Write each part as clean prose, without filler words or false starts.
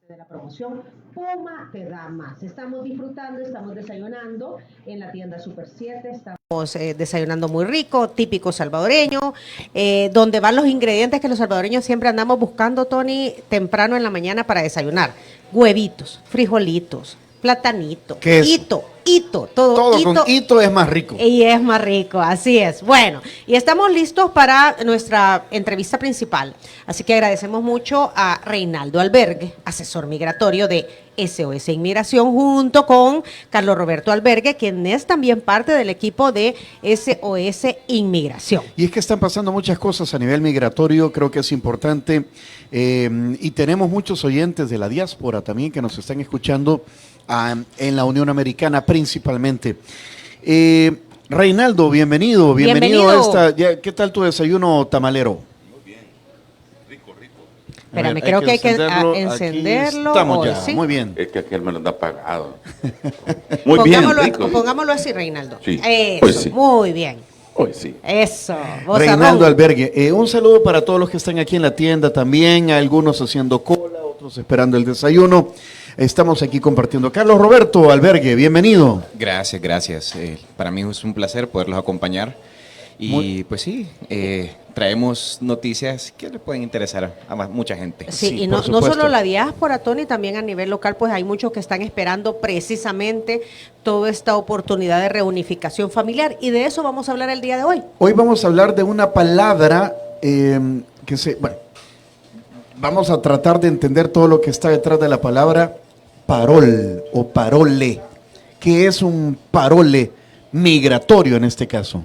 de la promoción Puma te da más. Estamos disfrutando, estamos desayunando en la tienda Super 7, estamos desayunando muy rico, típico salvadoreño, donde van los ingredientes que los salvadoreños siempre andamos buscando, Tony, temprano en la mañana para desayunar. Huevitos, frijolitos, platanito, hito, todo hito, con hito es más rico. Y es más rico, así es. Bueno, y estamos listos para nuestra entrevista principal. Así que agradecemos mucho a Reinaldo Albergue, asesor migratorio de SOS Inmigración, junto con Carlos Roberto Albergue, quien es también parte del equipo de SOS Inmigración. Y es que están pasando muchas cosas a nivel migratorio, creo que es importante, y tenemos muchos oyentes de la diáspora también que nos están escuchando en la Unión Americana principalmente. Reinaldo, bienvenido a esta. ¿Qué tal tu desayuno tamalero? Muy bien, rico. Espérame, creo que hay que encenderlo. Estamos ya, ¿sí? Muy bien. Es que aquel me lo da pagado. Muy bien, rico. Pongámoslo así, Reinaldo. Sí. Eso, Hoy sí. Muy bien. Hoy sí. Eso. Reinaldo Albergue, un saludo para todos los que están aquí en la tienda también, algunos haciendo cola, otros esperando el desayuno. Estamos aquí compartiendo. Carlos Roberto Albergue, bienvenido. Gracias. Para mí es un placer poderlos acompañar. Y pues sí, traemos noticias que le pueden interesar a mucha gente. Sí, y no solo la diáspora, Tony, también a nivel local, pues hay muchos que están esperando precisamente toda esta oportunidad de reunificación familiar. Y de eso vamos a hablar el día de hoy. Hoy vamos a hablar de una palabra vamos a tratar de entender todo lo que está detrás de la palabra parol o parole. ¿Qué es un parole migratorio en este caso?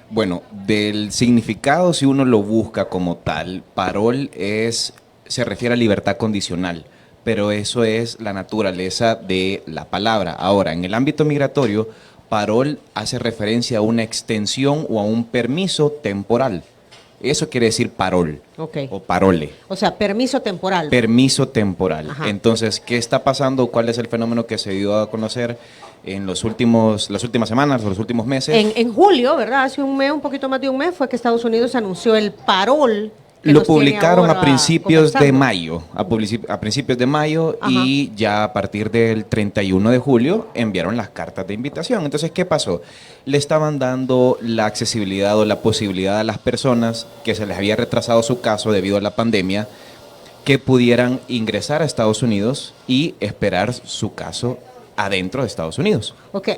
Bueno, del significado, si uno lo busca como tal, parol se refiere a libertad condicional, pero eso es la naturaleza de la palabra. Ahora, en el ámbito migratorio, parol hace referencia a una extensión o a un permiso temporal. Eso quiere decir parol o parole. O sea, permiso temporal. Permiso temporal. Ajá. Entonces, ¿qué está pasando? ¿Cuál es el fenómeno que se dio a conocer en las últimas semanas, los últimos meses? En julio, ¿verdad? Hace un mes, un poquito más de un mes, fue que Estados Unidos anunció el parol. Lo publicaron a principios de mayo, a principios de mayo. Ajá. Y ya a partir del 31 de julio enviaron las cartas de invitación. Entonces, ¿qué pasó? Le estaban dando la accesibilidad o la posibilidad a las personas que se les había retrasado su caso debido a la pandemia que pudieran ingresar a Estados Unidos y esperar su caso adentro de Estados Unidos. Ok,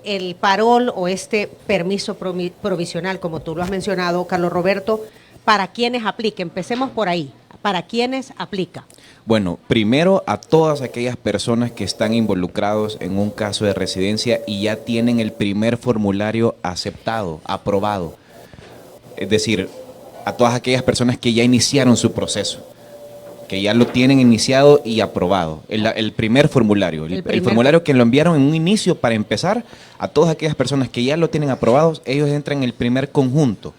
el parol o este permiso provisional, como tú lo has mencionado, Carlos Roberto, ¿para quiénes aplica? Empecemos por ahí. ¿Para quiénes aplica? Bueno, primero a todas aquellas personas que están involucrados en un caso de residencia y ya tienen el primer formulario aceptado, aprobado. Es decir, a todas aquellas personas que ya iniciaron su proceso, que ya lo tienen iniciado y aprobado. El primer formulario, el formulario que lo enviaron en un inicio para empezar, a todas aquellas personas que ya lo tienen aprobados, ellos entran en el primer conjunto.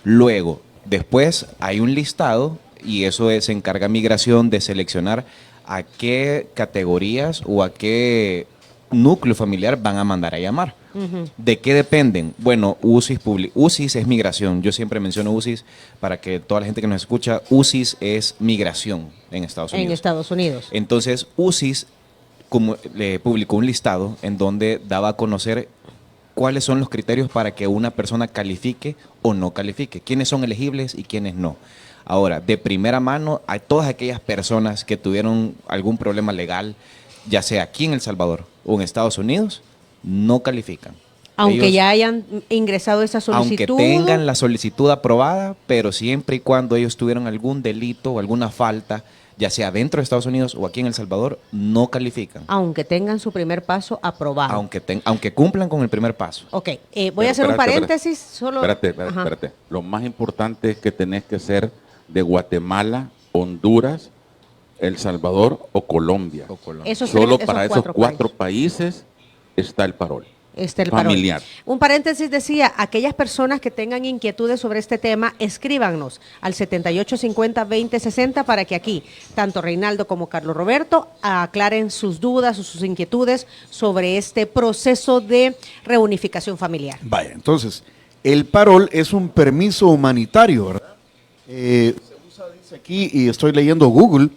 Luego, después hay un listado y eso se encarga Migración de seleccionar a qué categorías o a qué núcleo familiar van a mandar a llamar. Uh-huh. ¿De qué dependen? Bueno, UCIS es migración. Yo siempre menciono UCIS para que toda la gente que nos escucha, UCIS es migración en Estados Unidos. En Estados Unidos. Entonces, UCIS le publicó un listado en donde daba a conocer cuáles son los criterios para que una persona califique o no califique, quiénes son elegibles y quiénes no. Ahora, de primera mano, a todas aquellas personas que tuvieron algún problema legal, ya sea aquí en El Salvador o en Estados Unidos, no califican. Aunque ya hayan ingresado esa solicitud. Aunque tengan la solicitud aprobada, pero siempre y cuando ellos tuvieron algún delito o alguna falta, ya sea dentro de Estados Unidos o aquí en El Salvador, no califican. Aunque tengan su primer paso aprobado. Aunque cumplan con el primer paso. Ok, voy a hacer un paréntesis. Espérate. Lo más importante es que tenés que ser de Guatemala, Honduras, El Salvador o Colombia. Solo para esos cuatro países está el parol. Familiar. Un paréntesis decía, aquellas personas que tengan inquietudes sobre este tema, escríbanos al 7850-2060 para que aquí, tanto Reinaldo como Carlos Roberto, aclaren sus dudas o sus inquietudes sobre este proceso de reunificación familiar. Vaya, entonces, el parol es un permiso humanitario, ¿verdad? Se usa, dice aquí, y estoy leyendo Google,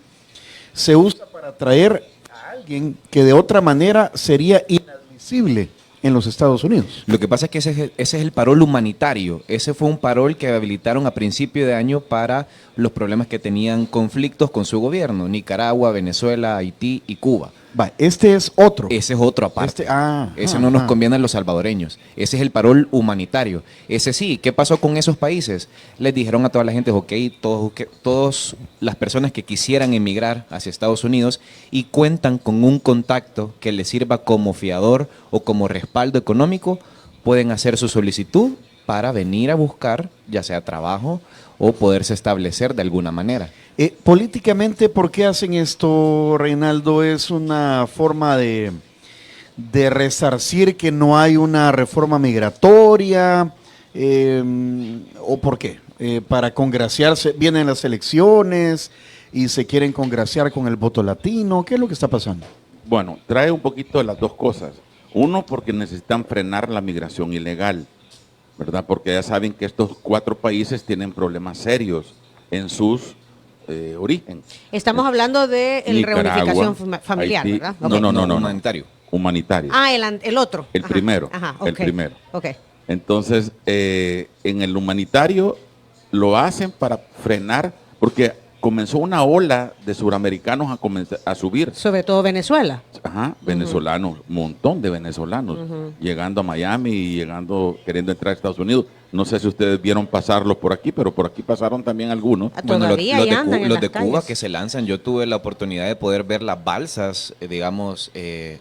se usa para para traer a alguien que de otra manera sería inadmisible en los Estados Unidos. Lo que pasa es que ese es el parol humanitario. Ese fue un parol que habilitaron a principio de año para los problemas que tenían conflictos con su gobierno. Nicaragua, Venezuela, Haití y Cuba. Va, este es otro. Ese es otro aparte. Ese no nos ajá. conviene a los salvadoreños. Ese es el parol humanitario. Ese sí. ¿Qué pasó con esos países? Les dijeron a toda la gente, todas las personas que quisieran emigrar hacia Estados Unidos y cuentan con un contacto que les sirva como fiador o como respaldo económico, pueden hacer su solicitud para venir a buscar ya sea trabajo o poderse establecer de alguna manera. Políticamente, ¿por qué hacen esto, Reinaldo? ¿Es una forma de resarcir que no hay una reforma migratoria? ¿O por qué? ¿Para congraciarse? ¿Vienen las elecciones y se quieren congraciar con el voto latino? ¿Qué es lo que está pasando? Bueno, trae un poquito de las dos cosas. Uno, porque necesitan frenar la migración ilegal, ¿verdad? Porque ya saben que estos 4 países tienen problemas serios en sus origen. Estamos hablando de Nicaragua, reunificación familiar, Haití. ¿verdad? No. Humanitario. Humanitario. El otro. El primero. Ajá, El ok, primero. ok. Entonces, en el humanitario lo hacen para frenar, porque comenzó una ola de suramericanos a subir. Sobre todo Venezuela. Ajá, venezolanos, un montón de venezolanos, llegando a Miami y queriendo entrar a Estados Unidos. No sé si ustedes vieron pasarlos por aquí, pero por aquí pasaron también algunos. Todavía ahí andan en los las de Cuba calles. que se lanzan, yo tuve la oportunidad de poder ver las balsas,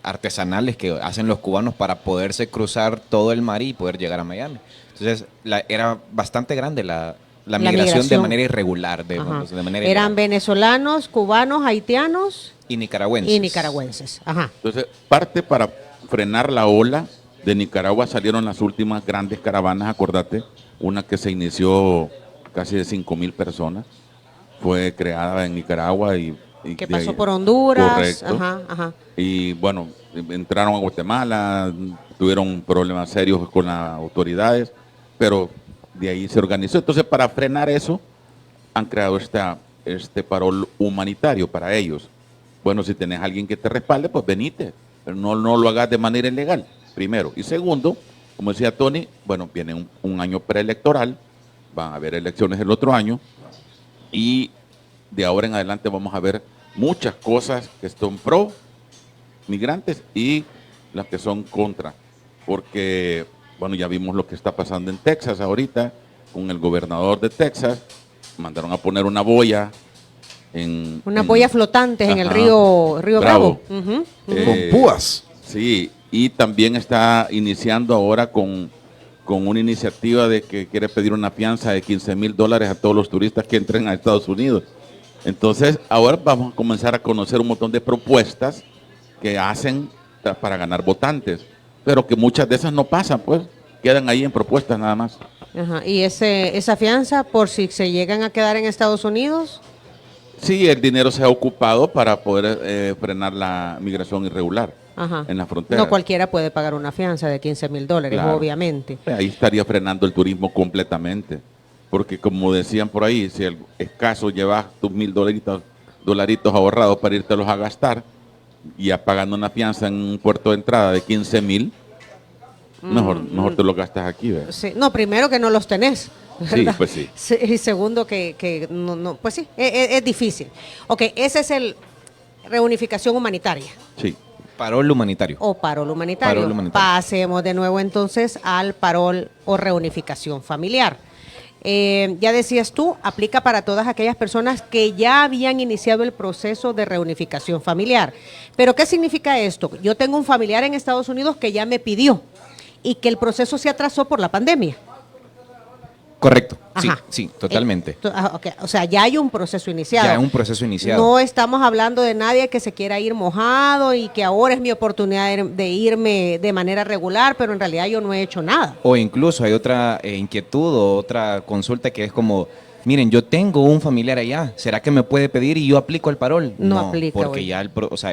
artesanales que hacen los cubanos para poderse cruzar todo el mar y poder llegar a Miami. Entonces, era bastante grande la migración de manera irregular. De manera Eran ilegal. venezolanos, cubanos, haitianos Y nicaragüenses. y nicaragüenses. Ajá. Entonces, parte para frenar la ola de Nicaragua salieron las últimas grandes caravanas, acordate, una que se inició casi de 5,000 personas, fue creada en Nicaragua y Que de pasó ahí- por Honduras. Correcto. Ajá. Y bueno, entraron a Guatemala, tuvieron problemas serios con las autoridades, pero de ahí se organizó. Entonces, para frenar eso, han creado este parol humanitario para ellos. Bueno, si tenés a alguien que te respalde, pues venite, pero no lo hagas de manera ilegal, primero. Y segundo, como decía Tony, bueno, viene un año preelectoral, van a haber elecciones el otro año, y de ahora en adelante vamos a ver muchas cosas que son pro migrantes y las que son contra, porque, bueno, ya vimos lo que está pasando en Texas ahorita, con el gobernador de Texas, mandaron a poner una boya Unas boyas flotantes en el Ajá. río Bravo. Ujú. Con púas. Sí, y también está iniciando ahora con una iniciativa de que quiere pedir una fianza de $15,000 a todos los turistas que entren a Estados Unidos. Entonces, ahora vamos a comenzar a conocer un montón de propuestas que hacen para ganar votantes, pero que muchas de esas no pasan, pues, quedan ahí en propuestas nada más. Ajá. Y esa fianza, por si se llegan a quedar en Estados Unidos. Sí, el dinero se ha ocupado para poder frenar la migración irregular Ajá. en la frontera. No cualquiera puede pagar una fianza de $15,000, Claro. obviamente. Ahí estaría frenando el turismo completamente. Porque como decían por ahí, si el escaso llevas tus $1,000 ahorrados para irtelos a gastar, y ya pagando una fianza en un puerto de entrada de 15,000, mejor te lo gastas aquí, ¿verdad? Sí. No, primero que no los tenés. Sí, ¿verdad? pues sí. Y segundo que no, pues sí, es difícil. Ok, ese es el reunificación humanitaria Sí. Parol humanitario. o parol humanitario. Parol humanitario. Pasemos de nuevo entonces al parol o reunificación familiar. Ya decías tú, aplica para todas aquellas personas que ya habían iniciado el proceso de reunificación familiar. Pero ¿qué significa esto? Yo tengo un familiar en Estados Unidos que ya me pidió y que el proceso se atrasó por la pandemia. Correcto. Ajá. Sí, totalmente. Ok, o sea, ya hay un proceso iniciado. Ya es un proceso iniciado. No estamos hablando de nadie que se quiera ir mojado y que ahora es mi oportunidad de irme de manera regular, pero en realidad yo no he hecho nada. O incluso hay otra inquietud o otra consulta que es como, miren, yo tengo un familiar allá, ¿será que me puede pedir y yo aplico el parol? No aplica, porque güey. ya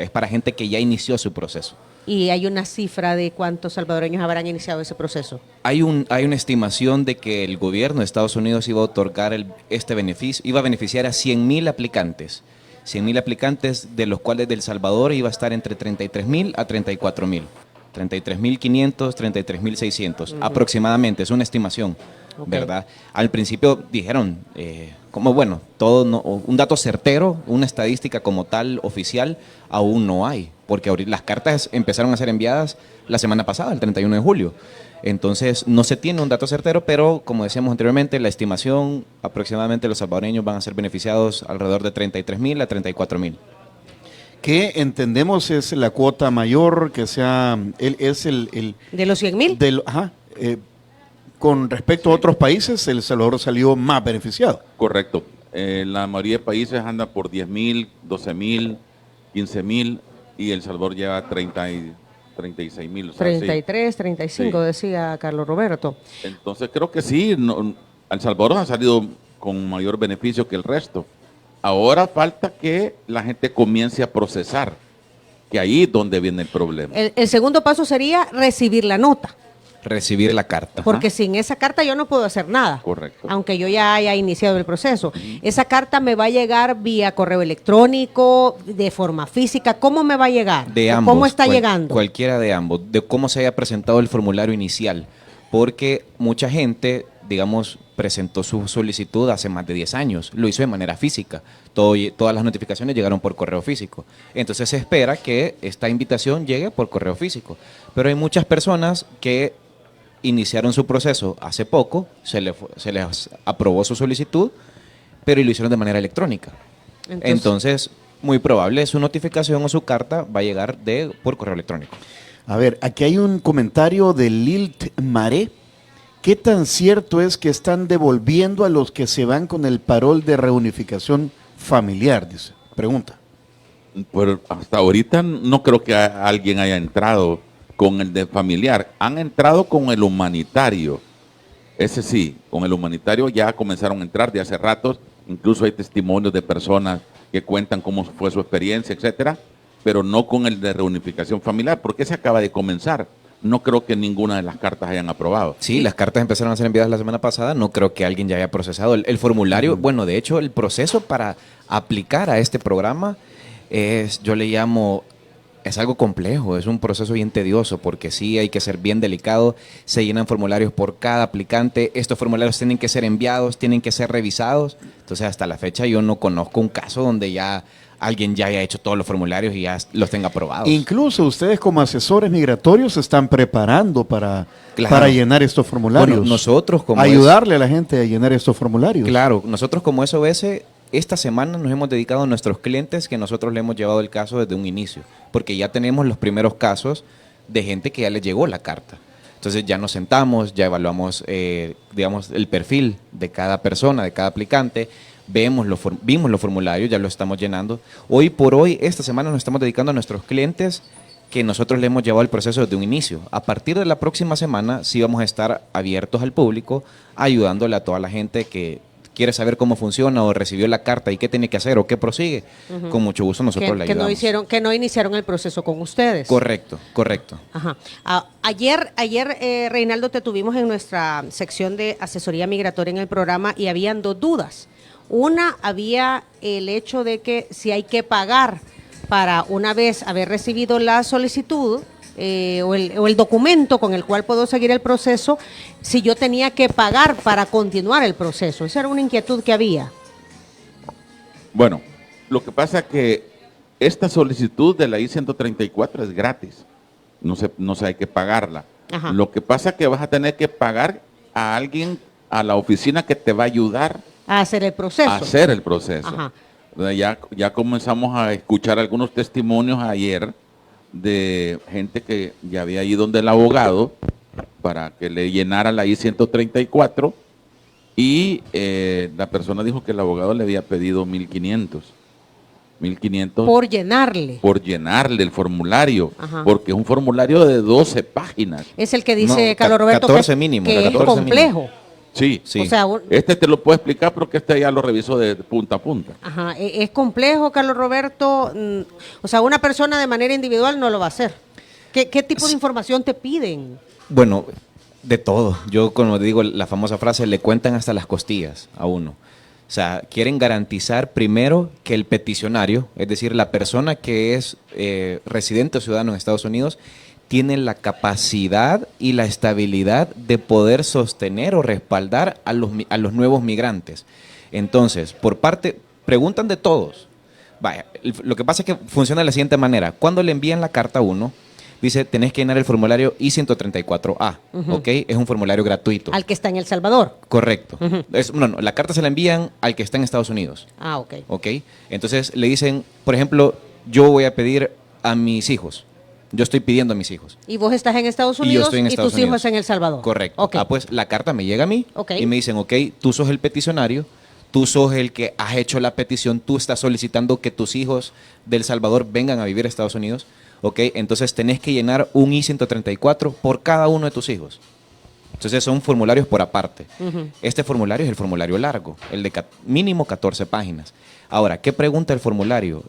es para gente que ya inició su proceso. Y hay una cifra de cuántos salvadoreños habrán iniciado ese proceso. Hay una estimación de que el gobierno de Estados Unidos iba a otorgar este beneficio, iba a beneficiar a 100,000 aplicantes. 100,000 aplicantes, de los cuales de El Salvador iba a estar entre 33,000 a 34,000. 33,500, 33,600 aproximadamente, es una estimación, ¿verdad? Al principio dijeron, como bueno, todo un dato certero, una estadística como tal oficial, aún no hay, porque ahorita las cartas empezaron a ser enviadas la semana pasada, el 31 de julio. Entonces, no se tiene un dato certero, pero como decíamos anteriormente, la estimación, aproximadamente los salvadoreños van a ser beneficiados alrededor de 33,000 a 34,000. ¿Qué entendemos es la cuota mayor que sea, es el ¿De los 100,000? Con respecto a otros países, El Salvador salió más beneficiado. Correcto. La mayoría de países anda por 10,000, 12,000, 15,000 y El Salvador lleva 36,000. O sea, 33, 35, sí, decía Carlos Roberto. Entonces creo que sí, El Salvador ha salido con mayor beneficio que el resto. Ahora falta que la gente comience a procesar, que ahí es donde viene el problema. El segundo paso sería recibir la nota. Recibir la carta. Porque sin esa carta yo no puedo hacer nada. Correcto. Aunque yo ya haya iniciado el proceso. Esa carta me va a llegar vía correo electrónico, de forma física. ¿Cómo me va a llegar? De ambos. ¿Cómo está llegando? Cualquiera de ambos. De cómo se haya presentado el formulario inicial. Porque mucha gente, digamos, presentó su solicitud hace más de 10 años. Lo hizo de manera física. Todas las notificaciones llegaron por correo físico. Entonces se espera que esta invitación llegue por correo físico. Pero hay muchas personas que iniciaron su proceso hace poco, se les aprobó su solicitud, pero lo hicieron de manera electrónica. Entonces, muy probable su notificación o su carta va a llegar por correo electrónico. A ver, aquí hay un comentario de Lilt Maré. ¿Qué tan cierto es que están devolviendo a los que se van con el parol de reunificación familiar? Dice, pregunta. Pero hasta ahorita no creo que alguien haya entrado con el de familiar. Han entrado con el humanitario. Ese sí, con el humanitario ya comenzaron a entrar de hace ratos. Incluso hay testimonios de personas que cuentan cómo fue su experiencia, etcétera, pero no con el de reunificación familiar, porque se acaba de comenzar. No creo que ninguna de las cartas hayan aprobado. Sí, las cartas empezaron a ser enviadas la semana pasada. No creo que alguien ya haya procesado el formulario. Bueno, de hecho, el proceso para aplicar a este programa yo le llamo, es algo complejo, es un proceso bien tedioso, porque sí hay que ser bien delicado. Se llenan formularios por cada aplicante. Estos formularios tienen que ser enviados, tienen que ser revisados. Entonces, hasta la fecha yo no conozco un caso donde ya alguien ya haya hecho todos los formularios y ya los tenga aprobados. Incluso ustedes como asesores migratorios se están preparando para llenar estos formularios. Bueno, nosotros como ayudarle a la gente a llenar estos formularios. Claro, nosotros como SOS, esta semana nos hemos dedicado a nuestros clientes que nosotros le hemos llevado el caso desde un inicio, porque ya tenemos los primeros casos de gente que ya le llegó la carta. Entonces ya nos sentamos, ya evaluamos, digamos, el perfil de cada persona, de cada aplicante. Vimos los formularios, ya lo estamos llenando. Hoy por hoy, esta semana nos estamos dedicando a nuestros clientes que nosotros le hemos llevado el proceso desde un inicio. A partir de la próxima semana sí vamos a estar abiertos al público, ayudándole a toda la gente que quiere saber cómo funciona o recibió la carta y qué tiene que hacer o qué prosigue. Con mucho gusto nosotros le ayudamos. Que no iniciaron el proceso con ustedes. Correcto. Ajá. Ayer, Reinaldo, te tuvimos en nuestra sección de asesoría migratoria en el programa y habían dos dudas. Una, había el hecho de que si hay que pagar para una vez haber recibido la solicitud o el documento con el cual puedo seguir el proceso, si yo tenía que pagar para continuar el proceso. Esa era una inquietud que había. Bueno, lo que pasa es que esta solicitud de la I-134 es gratis, no se hay que pagarla. Ajá. Lo que pasa es que vas a tener que pagar a alguien, a la oficina que te va a ayudar a hacer el proceso. Ajá. Ya comenzamos a escuchar algunos testimonios ayer de gente que ya había ido donde el abogado para que le llenara la I-134 y la persona dijo que el abogado le había pedido 1,500 por llenarle el formulario. Ajá. Porque es un formulario de 12 páginas. Es el que dice Carlos Roberto 14 mínimo, que 14 es complejo. Mínimo. Sí. O sea, este te lo puedo explicar porque este ya lo revisó de punta a punta. Ajá, es complejo, Carlos Roberto. O sea, una persona de manera individual no lo va a hacer. ¿Qué tipo de información te piden? Bueno, de todo. Yo, como digo, la famosa frase, le cuentan hasta las costillas a uno. O sea, quieren garantizar primero que el peticionario, es decir, la persona que es residente o ciudadano en Estados Unidos, tiene la capacidad y la estabilidad de poder sostener o respaldar a los nuevos migrantes. Entonces, preguntan de todos. Vaya, lo que pasa es que funciona de la siguiente manera. Cuando le envían la carta a uno, dice, tenés que llenar el formulario I-134A, ¿ok? Es un formulario gratuito. Al que está en El Salvador. Correcto. No, la carta se la envían al que está en Estados Unidos. Ah, ok. ¿Ok? Entonces le dicen, por ejemplo, yo voy a pedir a mis hijos. Yo estoy pidiendo a mis hijos. Y vos estás en Estados Y yo Unidos estoy en Estados tus hijos Unidos. en El Salvador. Correcto. Ok. Pues la carta me llega a mí Ok. y me dicen, ok, tú sos el peticionario, tú sos el que has hecho la petición, tú estás solicitando que tus hijos del Salvador vengan a vivir a Estados Unidos, ok, entonces tenés que llenar un I-134 por cada uno de tus hijos. Entonces son formularios por aparte. Este formulario es el formulario largo, el de mínimo 14 páginas. Ahora, ¿qué pregunta el formulario?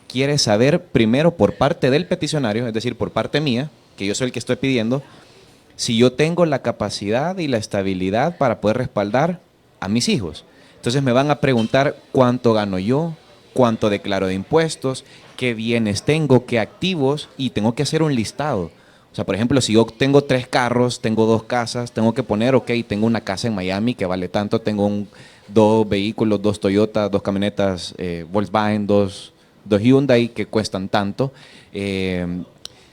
Quiere saber primero por parte del peticionario, es decir, por parte mía, que yo soy el que estoy pidiendo, si yo tengo la capacidad y la estabilidad para poder respaldar a mis hijos. Entonces me van a preguntar cuánto gano yo, cuánto declaro de impuestos, qué bienes tengo, qué activos, y tengo que hacer un listado. O sea, por ejemplo, si yo tengo 3 carros, tengo 2 casas, tengo que poner, ok, tengo una casa en Miami que vale tanto, tengo 2 vehículos, 2 Toyota, 2 camionetas Volkswagen, 2 Hyundai que cuestan tanto.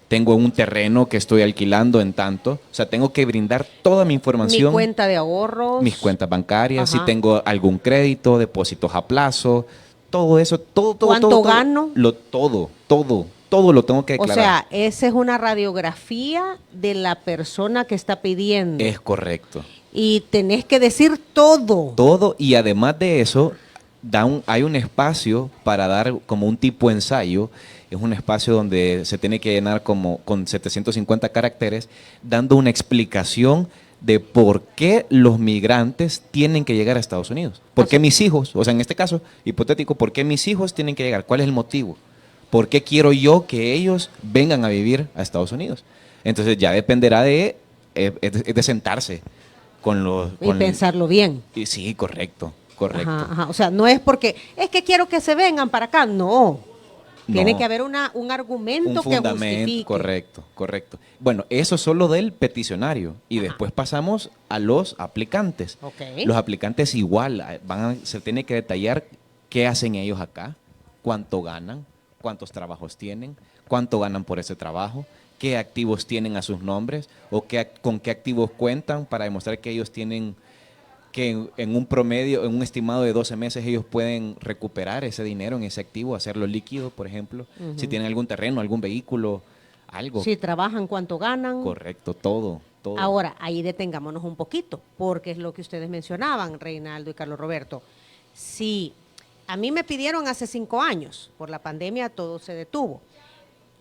Tengo un terreno que estoy alquilando en tanto. O sea, tengo que brindar toda mi información. Mi cuenta de ahorros. Mis cuentas bancarias, Ajá. si tengo algún crédito, depósitos a plazo, todo eso, todo. ¿Cuánto gano? Todo lo tengo que O declarar. sea, esa es una radiografía de la persona que está pidiendo. Es correcto. Y tenés que decir todo. Todo, y además de eso, hay un espacio para dar como un tipo de ensayo. Es un espacio donde se tiene que llenar como con 750 caracteres, dando una explicación de por qué los migrantes tienen que llegar a Estados Unidos. ¿Por qué mis hijos, o sea, en este caso hipotético, por qué mis hijos tienen que llegar? ¿Cuál es el motivo? ¿Por qué quiero yo que ellos vengan a vivir a Estados Unidos? Entonces ya dependerá de sentarse con los... Y pensarlo bien. Sí, correcto. Ajá. O sea, no es porque, es que quiero que se vengan para acá, no. Tiene que haber un argumento un fundamento, que justifique. Correcto. Bueno, eso solo del peticionario. Y después pasamos a los aplicantes. Okay. Los aplicantes igual, se tiene que detallar qué hacen ellos acá, cuánto ganan, cuántos trabajos tienen, cuánto ganan por ese trabajo, qué activos tienen a sus nombres o con qué activos cuentan para demostrar que ellos tienen... que en un promedio, en un estimado de 12 meses, ellos pueden recuperar ese dinero en ese activo, hacerlo líquido, por ejemplo. Si tienen algún terreno, algún vehículo, algo. Si trabajan, cuánto ganan. Correcto, todo. Ahora, ahí detengámonos un poquito, porque es lo que ustedes mencionaban, Reinaldo y Carlos Roberto. Si a mí me pidieron hace 5 años, por la pandemia todo se detuvo.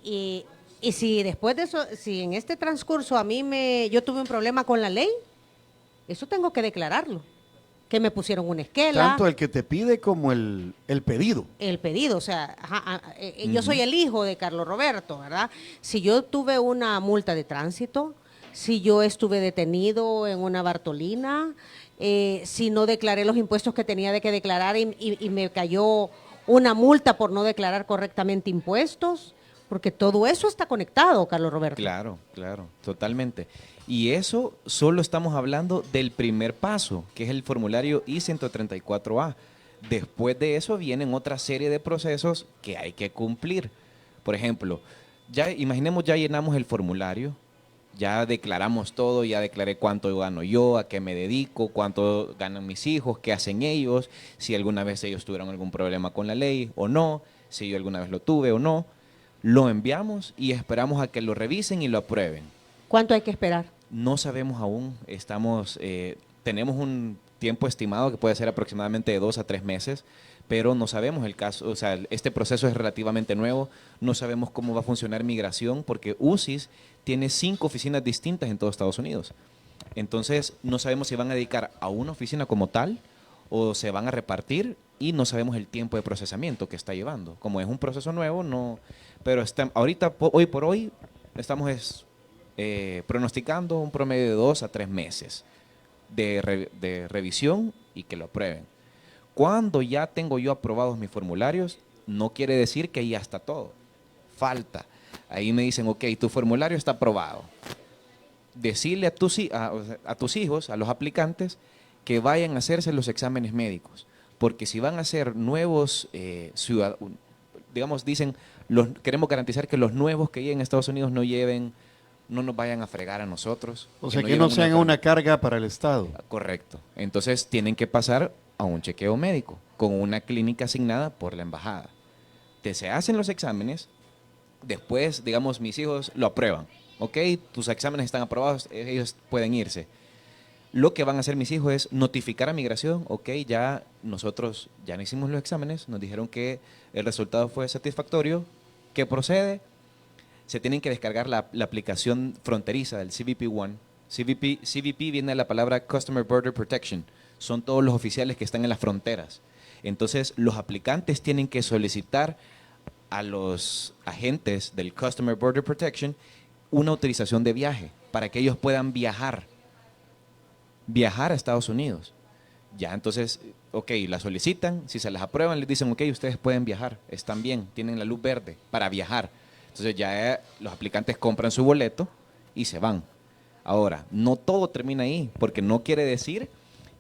Y si después de eso, si en este transcurso yo tuve un problema con la ley, eso tengo que declararlo, que me pusieron una esquela. Tanto el que te pide como el pedido. El pedido, o sea, yo soy el hijo de Carlos Roberto, ¿verdad? Si yo tuve una multa de tránsito, si yo estuve detenido en una Bartolina, si no declaré los impuestos que tenía que declarar y me cayó una multa por no declarar correctamente impuestos, porque todo eso está conectado, Carlos Roberto. Claro, totalmente. Y eso solo estamos hablando del primer paso, que es el formulario I-134A. Después de eso vienen otra serie de procesos que hay que cumplir. Por ejemplo, ya llenamos el formulario, ya declaramos todo, ya declaré cuánto gano yo, a qué me dedico, cuánto ganan mis hijos, qué hacen ellos, si alguna vez ellos tuvieron algún problema con la ley o no, si yo alguna vez lo tuve o no. Lo enviamos y esperamos a que lo revisen y lo aprueben. ¿Cuánto hay que esperar? No sabemos aún, tenemos un tiempo estimado que puede ser aproximadamente de 2 a 3 meses, pero no sabemos el caso, o sea, este proceso es relativamente nuevo, no sabemos cómo va a funcionar migración porque UCIS tiene 5 oficinas distintas en todo Estados Unidos. Entonces, no sabemos si van a dedicar a una oficina como tal o se van a repartir y no sabemos el tiempo de procesamiento que está llevando. Como es un proceso nuevo, no, pero ahorita, hoy por hoy, estamos pronosticando un promedio de 2 a 3 meses de revisión y que lo aprueben. Cuando ya tengo yo aprobados mis formularios, no quiere decir que ya está todo. Falta. Ahí me dicen, ok, tu formulario está aprobado. Decirle a tus hijos, a los aplicantes, que vayan a hacerse los exámenes médicos. Porque si van a ser nuevos ciudadanos, digamos, dicen, queremos garantizar que los nuevos que lleguen a Estados Unidos no nos vayan a fregar a nosotros. O sea, que no sean una carga para el Estado. Correcto. Entonces tienen que pasar a un chequeo médico con una clínica asignada por la embajada. Se hacen los exámenes, después, digamos, mis hijos lo aprueban. Ok, tus exámenes están aprobados, ellos pueden irse. Lo que van a hacer mis hijos es notificar a migración, ok, nosotros ya hicimos los exámenes, nos dijeron que el resultado fue satisfactorio, ¿qué procede? Se tienen que descargar la aplicación fronteriza del CBP One. CBP viene de la palabra Customer Border Protection, son todos los oficiales que están en las fronteras. Entonces, los aplicantes tienen que solicitar a los agentes del Customer Border Protection una autorización de viaje para que ellos puedan viajar a Estados Unidos. Ya, entonces, ok, la solicitan, si se las aprueban, les dicen, ok, ustedes pueden viajar, están bien, tienen la luz verde para viajar. Entonces ya los aplicantes compran su boleto y se van. Ahora, no todo termina ahí, porque no quiere decir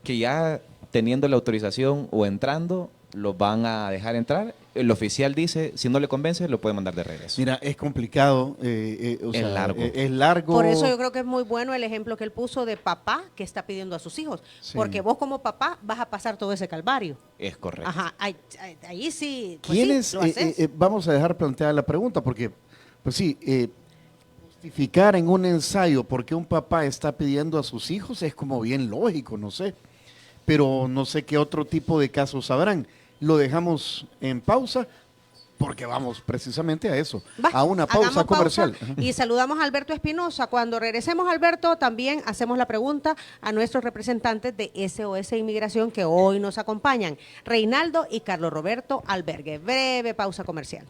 que ya teniendo la autorización o entrando, los van a dejar entrar. El oficial dice, si no le convence, lo puede mandar de regreso. Mira, es complicado, Es largo. Es largo. Por eso yo creo que es muy bueno el ejemplo que él puso de papá que está pidiendo a sus hijos. Sí. Porque vos como papá vas a pasar todo ese calvario. Es correcto. Ajá, ahí sí. Pues ¿Quiénes? sí, lo haces. Vamos a dejar planteada la pregunta, porque, pues sí, justificar en un ensayo por qué un papá está pidiendo a sus hijos es como bien lógico, no sé. Pero no sé qué otro tipo de casos habrán. Lo dejamos en pausa porque vamos precisamente a eso, a una pausa Hagamos comercial. pausa y saludamos a Alberto Espinosa. Cuando regresemos, Alberto, también hacemos la pregunta a nuestros representantes de SOS Inmigración que hoy nos acompañan, Reinaldo y Carlos Roberto Albergue. Breve pausa comercial.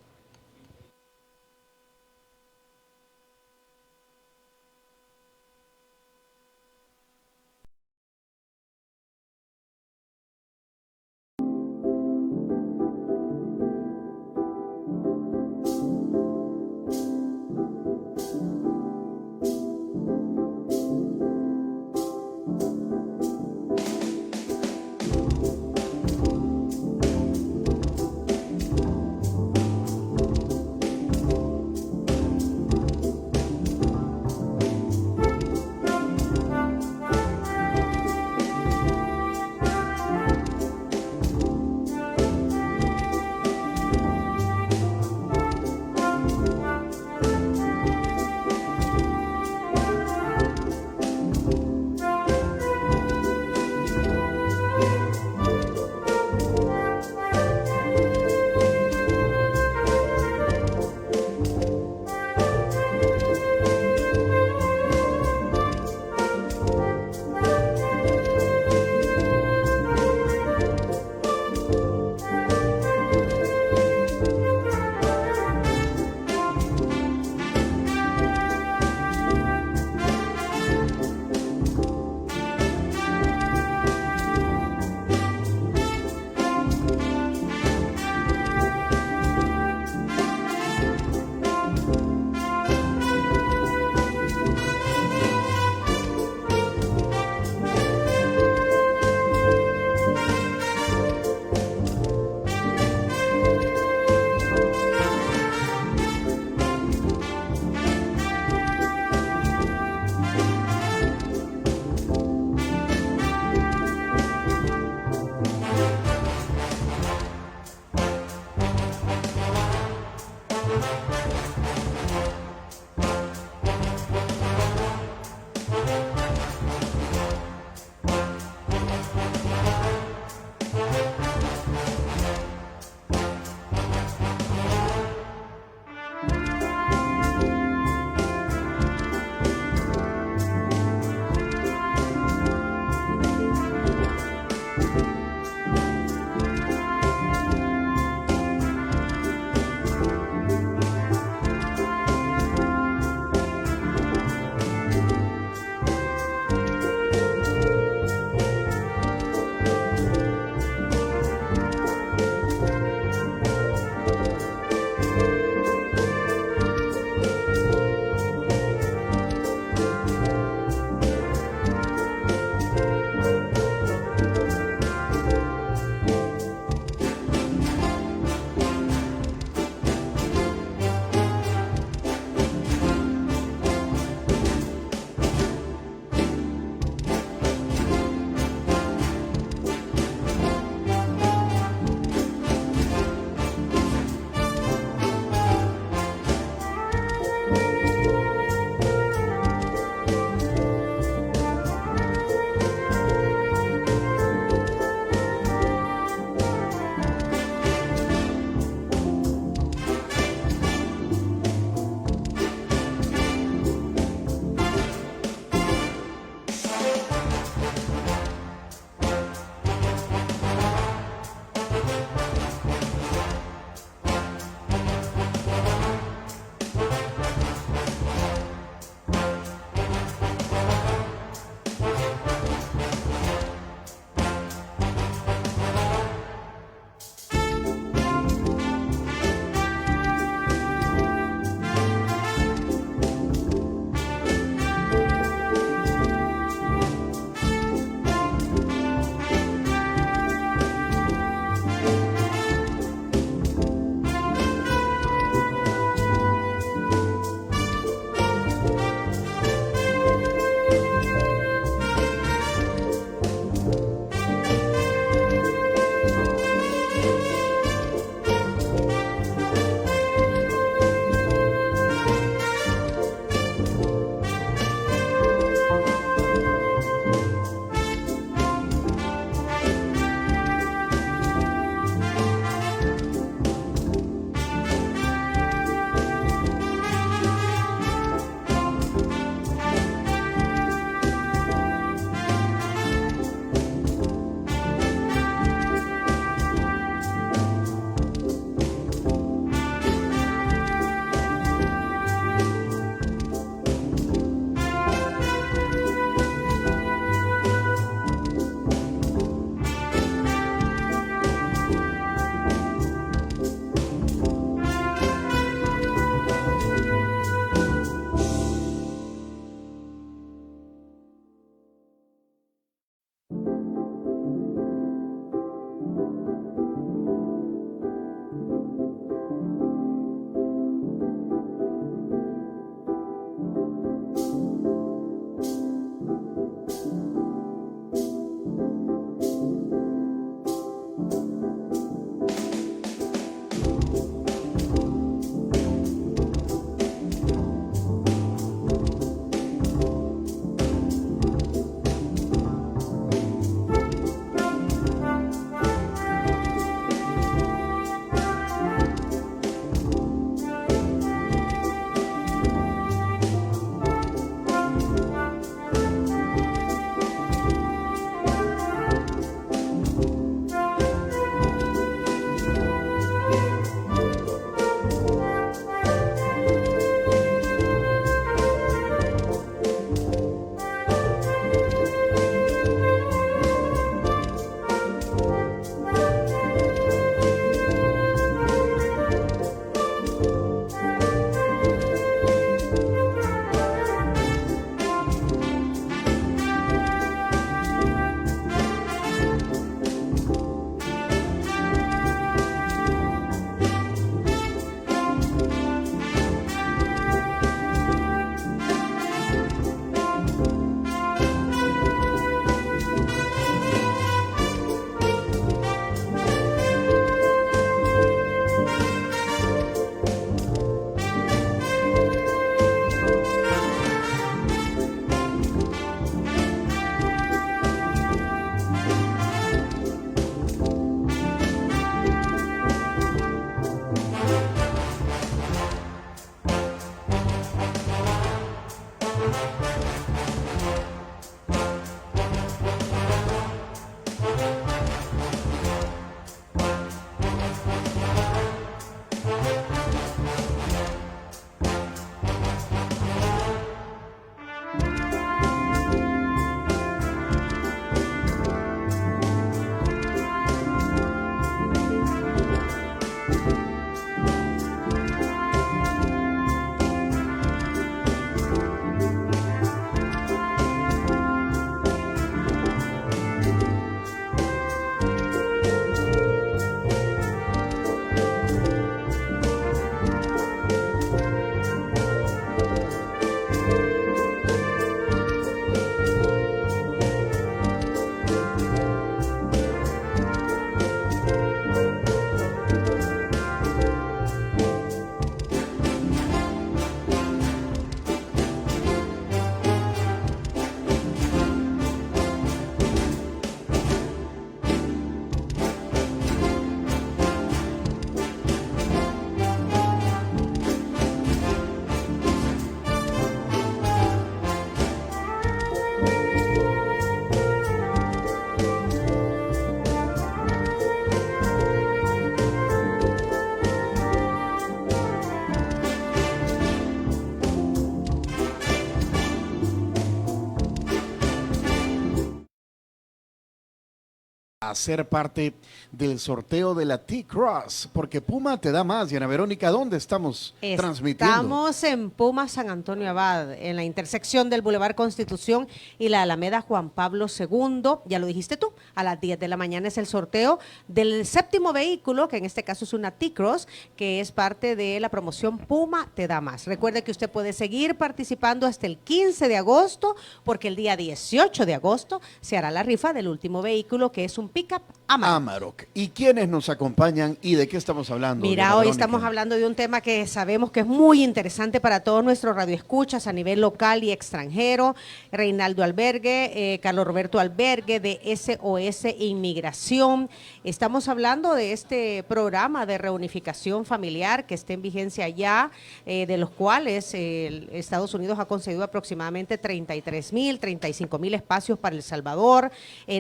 a ser parte del sorteo de la T-Cross, porque Puma te da más. Diana Verónica, ¿dónde estamos transmitiendo? Estamos en Puma San Antonio Abad, en la intersección del Boulevard Constitución y la Alameda Juan Pablo II. Ya lo dijiste tú, a las 10 de la mañana es el sorteo del 7º vehículo, que en este caso es una T-Cross, que es parte de la promoción Puma te da más. Recuerde que usted puede seguir participando hasta el 15 de agosto, porque el día 18 de agosto se hará la rifa del último vehículo, que es un pickup Amarok. ¿Y quiénes nos acompañan y de qué estamos hablando? Mira, Diana hoy Verónica? estamos hablando de un tema que sabemos que es muy interesante para todos nuestros radioescuchas a nivel local y extranjero. Reinaldo Albergue, Carlos Roberto Albergue de SOS Inmigración. Estamos hablando de este programa de reunificación familiar que está en vigencia ya, de los cuales Estados Unidos ha concedido aproximadamente 33,000, 35,000 espacios para El Salvador.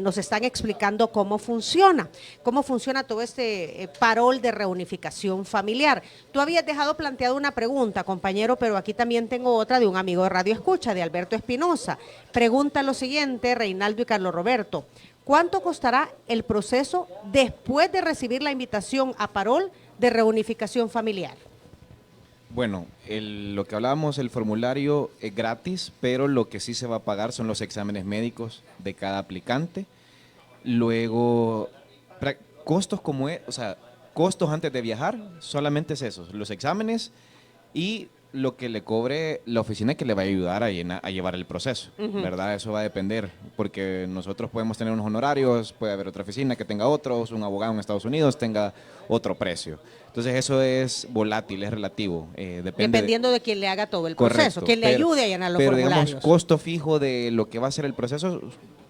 Nos están explicando cómo funciona todo este parol de reunificación familiar. Tú habías dejado planteado una pregunta, compañero, pero aquí también tengo otra de un amigo de Radio Escucha, de Alberto Espinosa. Pregunta lo siguiente, Reinaldo y Carlos Roberto. ¿Cuánto costará el proceso después de recibir la invitación a parol de reunificación familiar? Bueno, lo que hablábamos, el formulario es gratis, pero lo que sí se va a pagar son los exámenes médicos de cada aplicante. Luego, costos costos antes de viajar, solamente es eso, los exámenes y lo que le cobre la oficina que le va a ayudar a llevar el proceso, ¿verdad? Eso va a depender, porque nosotros podemos tener unos honorarios, puede haber otra oficina que tenga otros, un abogado en Estados Unidos tenga otro precio. Entonces eso es volátil, es relativo. Dependiendo de quién le haga todo el proceso, correcto, quién le ayude a llenar los formularios. Digamos, costo fijo de lo que va a ser el proceso,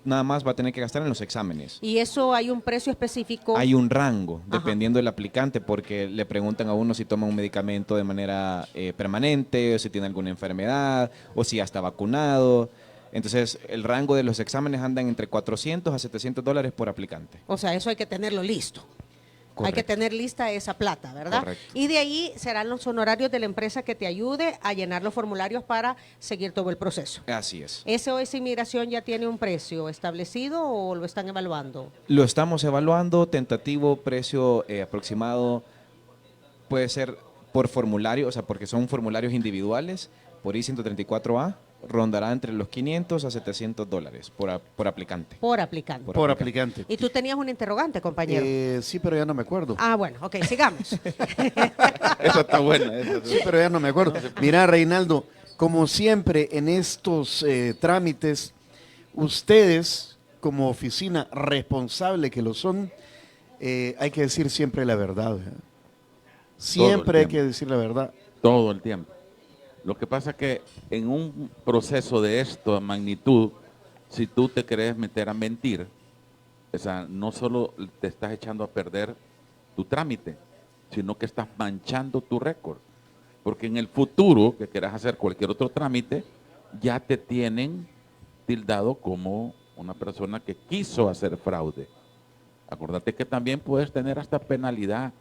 nada más va a tener que gastar en los exámenes. ¿Y eso hay un precio específico? Hay un rango, dependiendo del aplicante, porque le preguntan a uno si toma un medicamento de manera permanente, o si tiene alguna enfermedad, o si ya está vacunado. Entonces, el rango de los exámenes andan entre $400 a $700 por aplicante. O sea, eso hay que tenerlo listo. Correcto. Hay que tener lista esa plata, ¿verdad? Correcto. Y de ahí serán los honorarios de la empresa que te ayude a llenar los formularios para seguir todo el proceso. Así es. ¿SOS Inmigración ya tiene un precio establecido o lo están evaluando? Lo estamos evaluando, tentativo, precio aproximado, puede ser por formulario, o sea, porque son formularios individuales, por I-134A, rondará entre los $500 a $700 por aplicante. Por aplicante. Por aplicante. Y tú tenías un interrogante, compañero. Sí, pero ya no me acuerdo. Ah, bueno, ok, sigamos. Esa está buena. Sí, pero ya no me acuerdo. Mira, Reinaldo, como siempre en estos trámites, ustedes, como oficina responsable que lo son, hay que decir siempre la verdad. Siempre hay que decir la verdad. Todo el tiempo. Lo que pasa es que en un proceso de esta magnitud, si tú te querés meter a mentir, o sea, no solo te estás echando a perder tu trámite, sino que estás manchando tu récord. Porque en el futuro, que quieras hacer cualquier otro trámite, ya te tienen tildado como una persona que quiso hacer fraude. Acordate que también puedes tener hasta penalidad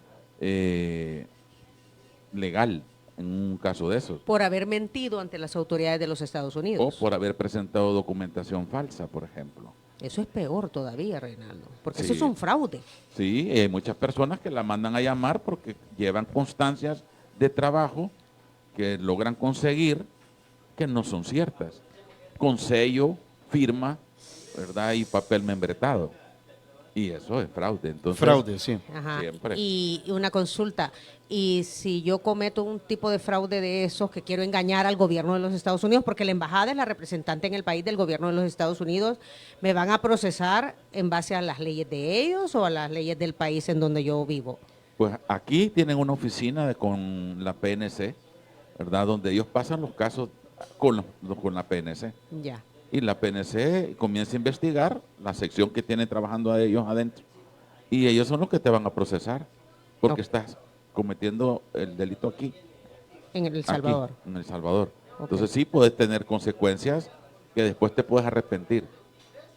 legal en un caso de eso. Por haber mentido ante las autoridades de los Estados Unidos. O por haber presentado documentación falsa, por ejemplo. Eso es peor todavía, Reinaldo, porque Sí. eso es un fraude. Sí, hay muchas personas que la mandan a llamar porque llevan constancias de trabajo que logran conseguir que no son ciertas. Con sello, firma, ¿verdad? Y papel membretado. Y eso es fraude. Entonces, Fraude, sí. Ajá. Siempre. Y una consulta, y si yo cometo un tipo de fraude de esos que quiero engañar al gobierno de los Estados Unidos, porque la embajada es la representante en el país del gobierno de los Estados Unidos, ¿me van a procesar en base a las leyes de ellos o a las leyes del país en donde yo vivo? pues aquí tienen una oficina con la PNC, ¿verdad? Donde ellos pasan los casos con la PNC. Ya. Y la PNC comienza a investigar la sección que tiene trabajando a ellos adentro. Y ellos son los que te van a procesar, porque Ok. estás cometiendo el delito aquí. En El Salvador. Aquí, en El Salvador. Ok. Entonces sí puedes tener consecuencias que después te puedes arrepentir.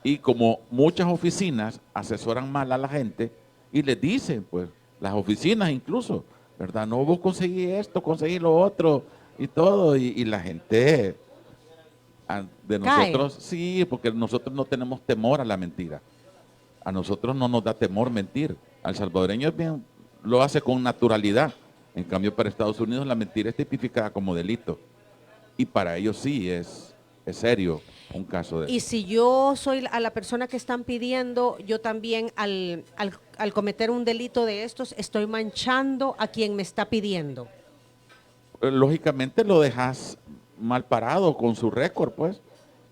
Y como muchas oficinas asesoran mal a la gente y les dicen, pues, las oficinas incluso, ¿verdad? No, vos conseguí esto, conseguí lo otro y todo. Y la gente de Cae. nosotros, sí, porque nosotros no tenemos temor a la mentira. A nosotros no nos da temor mentir. Al salvadoreño es bien, lo hace con naturalidad. En cambio, para Estados Unidos la mentira es tipificada como delito. Y para ellos sí es serio un caso de Y eso. si yo soy a la persona que están pidiendo, yo también al cometer un delito de estos, estoy manchando a quien me está pidiendo. Lógicamente lo dejas mal parado con su récord, pues.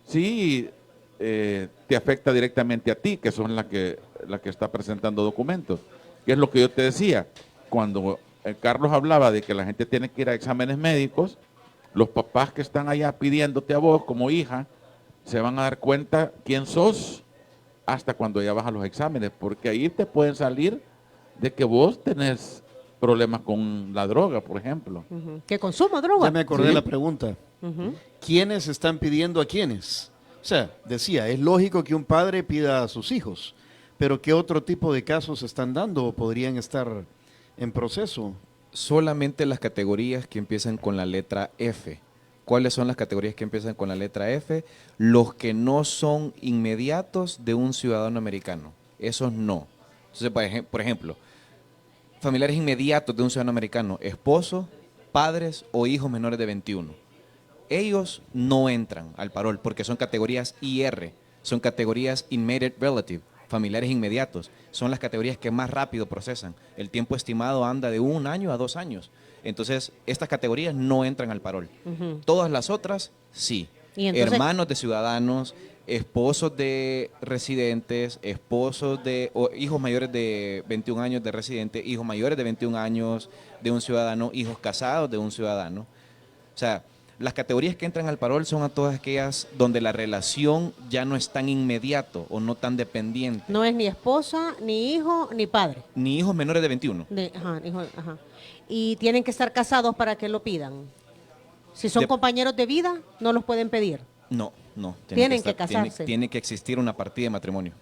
Sí, te afecta directamente a ti, que son la que está presentando documentos. Que es lo que yo te decía. Cuando Carlos hablaba de que la gente tiene que ir a exámenes médicos, los papás que están allá pidiéndote a vos como hija, se van a dar cuenta quién sos hasta cuando ya vas a los exámenes, porque ahí te pueden salir de que vos tenés problemas con la droga, por ejemplo. Que consumo droga. Ya me acordé Sí. de la pregunta. ¿Quiénes están pidiendo a quiénes? O sea, decía, es lógico que un padre pida a sus hijos, pero ¿qué otro tipo de casos se están dando o podrían estar en proceso? Solamente las categorías que empiezan con la letra F. ¿Cuáles son las categorías que empiezan con la letra F? Los que no son inmediatos de un ciudadano americano. Esos no. Entonces, por ejemplo, familiares inmediatos de un ciudadano americano, esposo, padres o hijos menores de 21. Ellos no entran al parol porque son categorías IR, son categorías Immediate Relative, familiares inmediatos. Son las categorías que más rápido procesan. El tiempo estimado anda de 1 año a 2 años. Entonces, estas categorías no entran al parol. Todas las otras, sí. ¿Y entonces? Hermanos de ciudadanos, esposos de residentes, hijos mayores de 21 años de residente, hijos mayores de 21 años de un ciudadano, hijos casados de un ciudadano. O sea, las categorías que entran al parol son a todas aquellas donde la relación ya no es tan inmediato o no tan dependiente. No es ni esposa, ni hijo, ni padre. Ni hijos menores de 21. Ajá. Y tienen que estar casados para que lo pidan. Si son compañeros de vida, no los pueden pedir. No. Tienen que casarse. Tiene que existir una partida de matrimonio.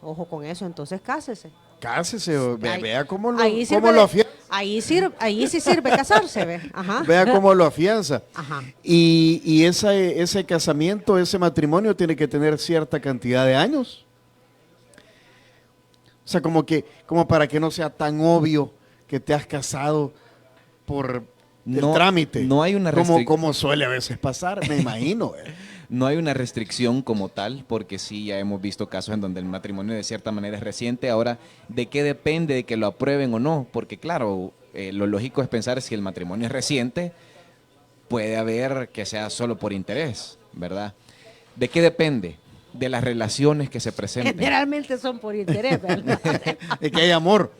Ojo con eso, entonces cásese. Cásese, Ahí- vea cómo lo, ahí cómo sirve lo de- afianza. ahí sí sirve casarse, ¿ve? Ajá. Vea cómo lo afianza. Ajá. Y ese casamiento, ese matrimonio tiene que tener cierta cantidad de años. O sea, como para que no sea tan obvio que te has casado por el trámite. No hay una como suele a veces pasar, me imagino. No hay una restricción como tal, porque sí, ya hemos visto casos en donde el matrimonio de cierta manera es reciente. Ahora, ¿de qué depende de que lo aprueben o no? Porque claro, lo lógico es pensar si el matrimonio es reciente, puede haber que sea solo por interés, ¿verdad? ¿De qué depende? De las relaciones que se presenten. Generalmente son por interés, ¿verdad? Es que hay amor.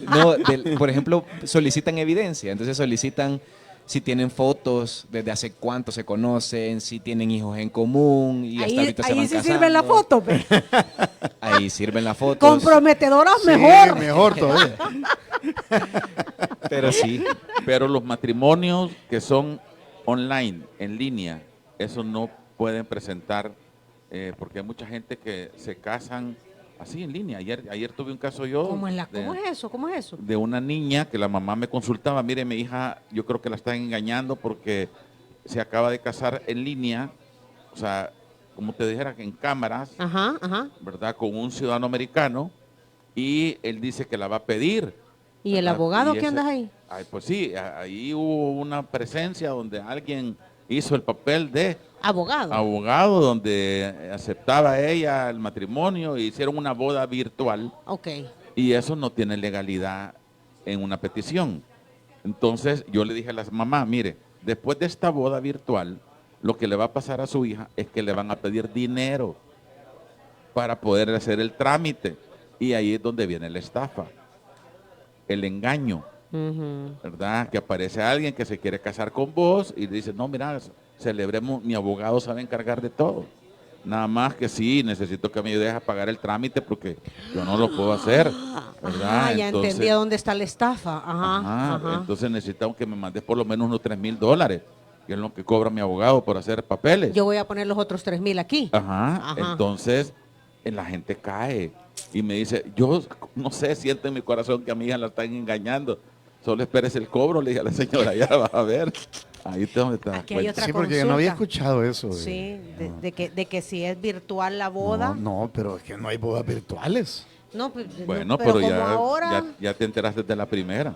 No, por ejemplo, solicitan evidencia, entonces solicitan si tienen fotos, desde hace cuánto se conocen, si tienen hijos en común y hasta ahorita se van Ahí sí casando. sirve la foto, ¿ve? Ahí sirven las fotos. Comprometedoras Sí, mejor. mejor todavía. Pero sí, Pero los matrimonios que son online, en línea, eso no pueden presentar, porque hay mucha gente que se casan así en línea. Ayer tuve un caso yo ¿Cómo es eso? ¿Cómo es eso? de una niña que la mamá me consultaba, mire, mi hija, yo creo que la están engañando porque se acaba de casar en línea, o sea, como te dijera, en cámaras, Ajá. ¿verdad? Con un ciudadano americano, y él dice que la va a pedir. ¿Y el ¿verdad? abogado Y qué andas ahí? Ay, pues sí, ahí hubo una presencia donde alguien hizo el papel de abogado, donde aceptaba ella el matrimonio e hicieron una boda virtual. Ok. Y eso no tiene legalidad en una petición. Entonces yo le dije a la mamá, mire, después de esta boda virtual, lo que le va a pasar a su hija es que le van a pedir dinero para poder hacer el trámite. Y ahí es donde viene la estafa, el engaño, ¿verdad? Que aparece alguien que se quiere casar con vos y dice, no, mira, celebremos, mi abogado sabe encargar de todo. Nada más que sí, necesito que me ayudes a pagar el trámite porque yo no lo puedo hacer, ¿verdad? Ah, ya entendí a dónde está la estafa. Ajá. Entonces necesitamos que me mandes por lo menos unos $3,000, que es lo que cobra mi abogado por hacer papeles. Yo voy a poner los otros 3,000 aquí. Ajá. Entonces la gente cae y me dice, yo no sé, siento en mi corazón que a mi hija la están engañando. Solo espérese el cobro, le dije a la señora, ya vas a ver. Ahí es donde te das Aquí hay cuenta. otra Sí, porque yo no había consulta. escuchado eso. Sí, de que si es virtual la boda. No, pero es que no hay bodas virtuales. No, pues, Bueno, pero pero como ya, ahora. ya te enteraste de la primera.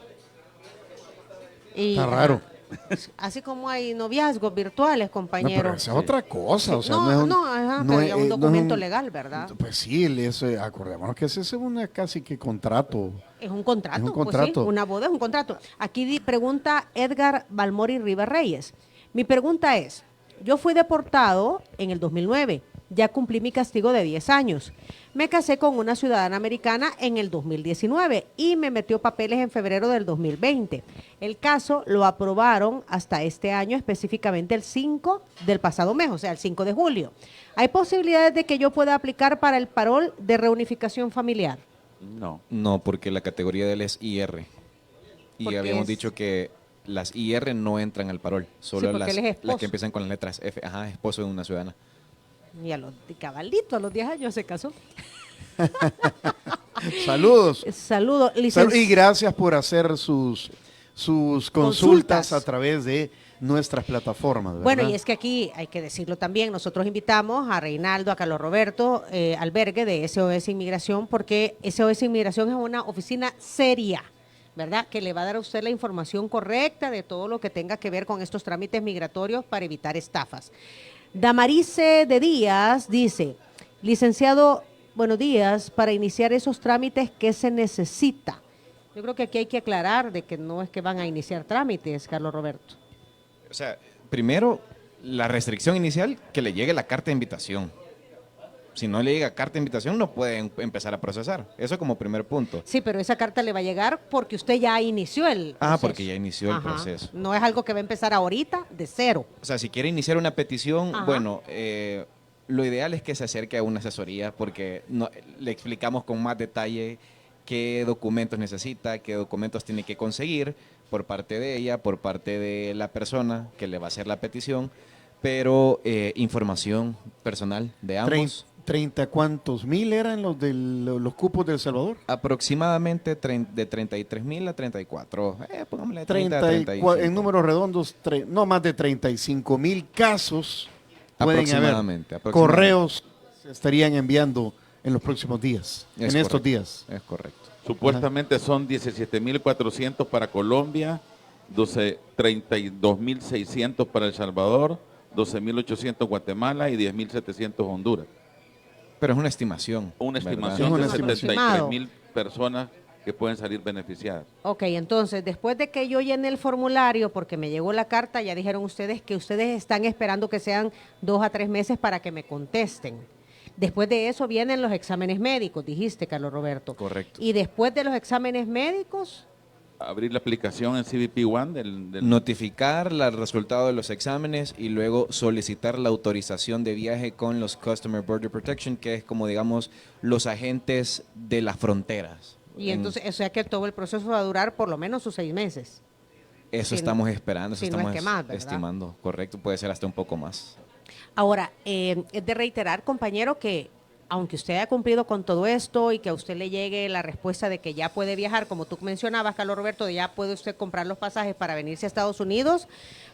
Y, Está raro. Así como hay noviazgos virtuales, No, pero compañeros. esa es otra cosa. Sí, O sea, no, no es un, no, ajá, no pero es- ya un no es documento un- legal, ¿verdad? Pues sí, acordémonos que ese es una casi que contrato. Es un contrato, Es un pues contrato. sí, una boda es un contrato. Aquí pregunta Edgar Balmori Rivas Reyes. Mi pregunta es, yo fui deportado en el 2009, ya cumplí mi castigo de 10 años. Me casé con una ciudadana americana en el 2019 y me metió papeles en febrero del 2020. El caso lo aprobaron hasta este año, específicamente el 5 del pasado mes, o sea, el 5 de julio. ¿Hay posibilidades de que yo pueda aplicar para el parol de reunificación familiar? No. No, porque la categoría de él es IR. Y Porque habíamos es- dicho que las IR no entran al parol, solo porque él es esposo. las que empiezan con las letras F. Ajá, esposo de una ciudadana. Y a los cabalito, a los 10 años se casó. Saludos. Saludo, Y gracias por hacer sus consultas a través de nuestras plataformas. ¿verdad? Bueno, y es que aquí hay que decirlo también, nosotros invitamos a Reinaldo, a Carlos Roberto, albergue de SOS Inmigración, porque SOS Inmigración es una oficina seria, ¿verdad? Que le va a dar a usted la información correcta de todo lo que tenga que ver con estos trámites migratorios para evitar estafas. Damarice de Díaz dice, licenciado, buenos días, para iniciar esos trámites, ¿qué se necesita? Yo creo que aquí hay que aclarar de que no es que van a iniciar trámites, Carlos Roberto. O sea, primero, la restricción inicial, que le llegue la carta de invitación. Si no le llega carta de invitación, no pueden empezar a procesar. Eso como primer punto. Sí, pero esa carta le va a llegar porque usted ya inició el proceso. Porque ya inició el Ajá. proceso. No es algo que va a empezar ahorita de cero. O sea, si quiere iniciar una petición, Ajá. bueno, lo ideal es que se acerque a una asesoría porque le explicamos con más detalle qué documentos necesita, qué documentos tiene que conseguir por parte de ella, por parte de la persona que le va a hacer la petición, pero información personal de ambos. 30 cuántos mil eran los de los cupos de El Salvador. Aproximadamente de 33,000 a 34. Pongámosle 30 a 35. En números redondos, no más de 35,000 casos pueden haber. Aproximadamente. Correos se estarían enviando en los próximos días, Es en estos correcto. días. Es correcto. Supuestamente son 17.400 para Colombia, 32.600 para El Salvador, 12.800 Guatemala y 10.700 Honduras. Pero es una estimación. Una ¿verdad? estimación Es una de estimación. 73.000 personas que pueden salir beneficiadas. Ok, entonces, después de que yo llene el formulario, porque me llegó la carta, ya dijeron ustedes que ustedes están esperando que sean 2 a 3 meses para que me contesten. Después de eso vienen los exámenes médicos, dijiste, Carlos Roberto. Correcto. Y después de los exámenes médicos, Abrir la aplicación en CBP One del Notificar el resultado de los exámenes y luego solicitar la autorización de viaje con los Customer Border Protection, que es como digamos los agentes de las fronteras. y entonces, o sea que todo el proceso va a durar por lo menos sus 6 meses. Eso si estamos esperando, eso si no es estamos que más, ¿verdad? estimando. Correcto, puede ser hasta un poco más. Ahora, es de reiterar, compañero, que aunque usted haya cumplido con todo esto y que a usted le llegue la respuesta de que ya puede viajar, como tú mencionabas, Carlos Roberto, de ya puede usted comprar los pasajes para venirse a Estados Unidos,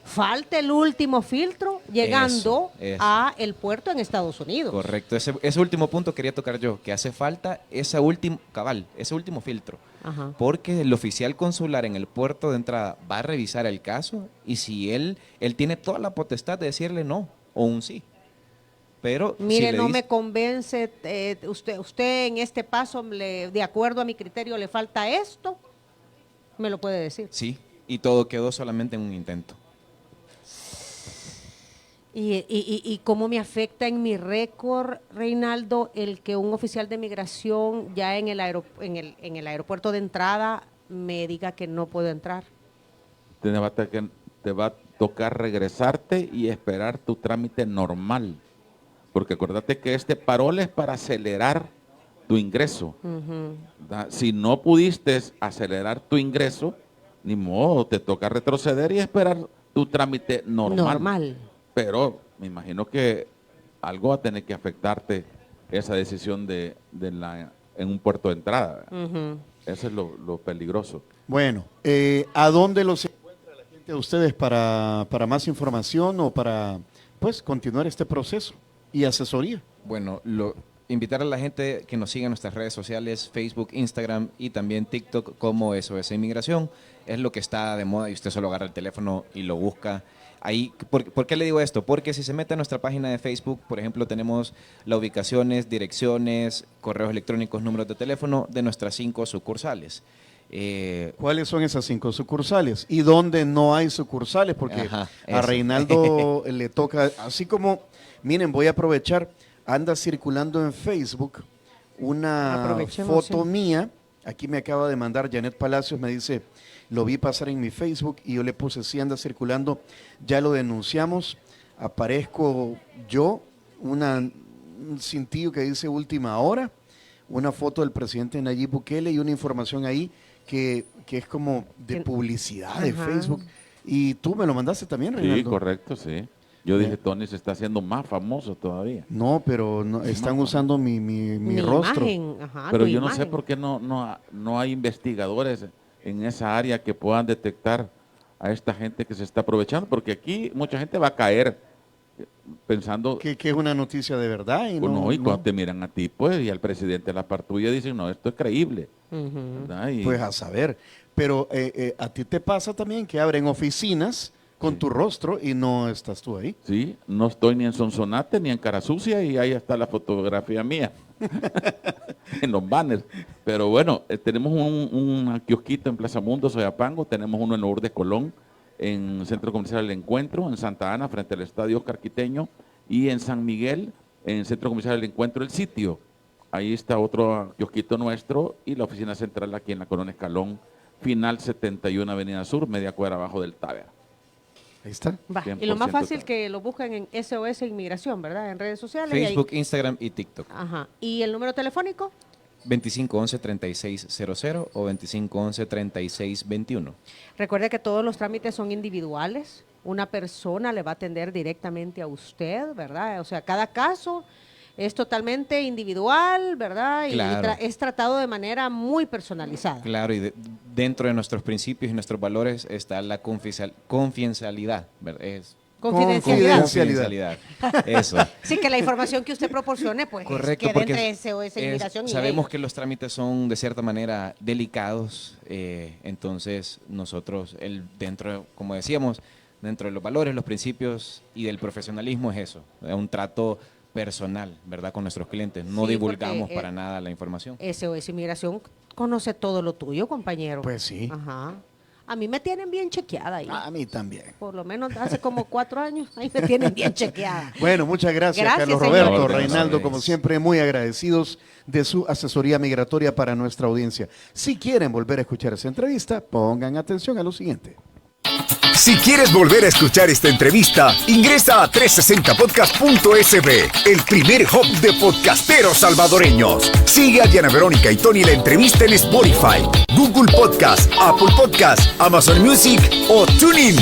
falta el último filtro llegando Eso. a el puerto en Estados Unidos. Correcto, ese último punto quería tocar yo, que hace falta ese último filtro. Ajá. Porque el oficial consular en el puerto de entrada va a revisar el caso y si él tiene toda la potestad de decirle no o un sí. Pero Mire, si le no dice- me convence, usted en este paso, de acuerdo a mi criterio, le falta esto, me lo puede decir. Sí, y todo quedó solamente en un intento. ¿Y cómo me afecta en mi récord, Reinaldo, el que un oficial de migración ya en el aeropuerto de entrada me diga que no puedo entrar? te va a tocar regresarte y esperar tu trámite normal. Porque acuérdate que este parol es para acelerar tu ingreso. Ujú. ¿Verdad? Si no pudiste acelerar tu ingreso, ni modo, te toca retroceder y esperar tu trámite normal. Pero me imagino que algo va a tener que afectarte esa decisión en un puerto de entrada. Ujú. Eso es lo peligroso. Bueno, ¿a dónde los encuentra la gente a ustedes para más información o para pues continuar este proceso y asesoría? Bueno, invitar a la gente que nos siga en nuestras redes sociales, Facebook, Instagram y también TikTok como SOS Inmigración. Es lo que está de moda y usted solo agarra el teléfono y lo busca. Ahí, ¿por qué le digo esto? Porque si se mete a nuestra página de Facebook, por ejemplo, tenemos las ubicaciones, direcciones, correos electrónicos, números de teléfono de nuestras 5 sucursales. ¿Cuáles son esas 5 sucursales? ¿Y dónde no hay sucursales? Porque a Reinaldo le toca, así como, miren, voy a aprovechar, anda circulando en Facebook una foto mía, aquí me acaba de mandar Janet Palacios, me dice, lo vi pasar en mi Facebook y yo le puse, sí, anda circulando, ya lo denunciamos, aparezco yo, un cintillo que dice última hora, una foto del presidente Nayib Bukele y una información ahí que es como de publicidad de Facebook. Y tú me lo mandaste también, Reinaldo. Sí, correcto, sí. Yo dije, Tony se está haciendo más famoso todavía. No, pero no, están usando mi rostro. Pero yo no sé por qué no hay investigadores en esa área que puedan detectar a esta gente que se está aprovechando, porque aquí mucha gente va a caer pensando que es una noticia de verdad. Y cuando te miran a ti, pues, y al presidente de la par tuya dicen, no, esto es creíble. Pues a saber. Pero a ti te pasa también que abren oficinas con tu rostro y no estás tú ahí. Sí, no estoy ni en Sonsonate ni en Cara Sucia y ahí está la fotografía mía en los banners. Pero bueno, tenemos un kiosquito en Plaza Mundo, Soyapango, tenemos uno en Lourdes Colón, en Centro Comercial El Encuentro, en Santa Ana, frente al Estadio Oscar Quiteño, y en San Miguel, en Centro Comercial El Encuentro, El Sitio. Ahí está otro kiosquito nuestro y la oficina central aquí en la Colonia Escalón, final 71 Avenida Sur, media cuadra abajo del Táver. Ahí está. Y lo más fácil que lo busquen en SOS Inmigración, ¿verdad? En redes sociales. Facebook, Instagram y TikTok. ¿Y el número telefónico? 2511-3600 o 2511-3621. Recuerde que todos los trámites son individuales. Una persona le va a atender directamente a usted, ¿verdad? O sea, cada caso es totalmente individual, ¿verdad? Claro. Y es tratado de manera muy personalizada. Claro, y dentro de nuestros principios y nuestros valores está la confidencialidad, ¿verdad? Confidencialidad. Eso. Sí, que la información que usted proporcione, pues, correcto, quede entre SOS Inmigración y sabemos que los trámites son de cierta manera delicados, entonces nosotros, como decíamos, dentro de los valores, los principios y del profesionalismo es eso, es un trato personal, ¿verdad? Con nuestros clientes. No divulgamos para nada la información. SOS Inmigración conoce todo lo tuyo, compañero. Pues sí. A mí me tienen bien chequeada ahí. A mí también. Por lo menos hace como 4 años, ahí me tienen bien chequeada. Bueno, muchas gracias Carlos Roberto, Reinaldo, como siempre, muy agradecidos de su asesoría migratoria para nuestra audiencia. Si quieren volver a escuchar esa entrevista, pongan atención a lo siguiente. Si quieres volver a escuchar esta entrevista, ingresa a 360podcast.sb, el primer hub de podcasteros salvadoreños. Sigue a Diana Verónica y Tony la entrevista en Spotify, Google Podcast, Apple Podcast, Amazon Music o TuneIn.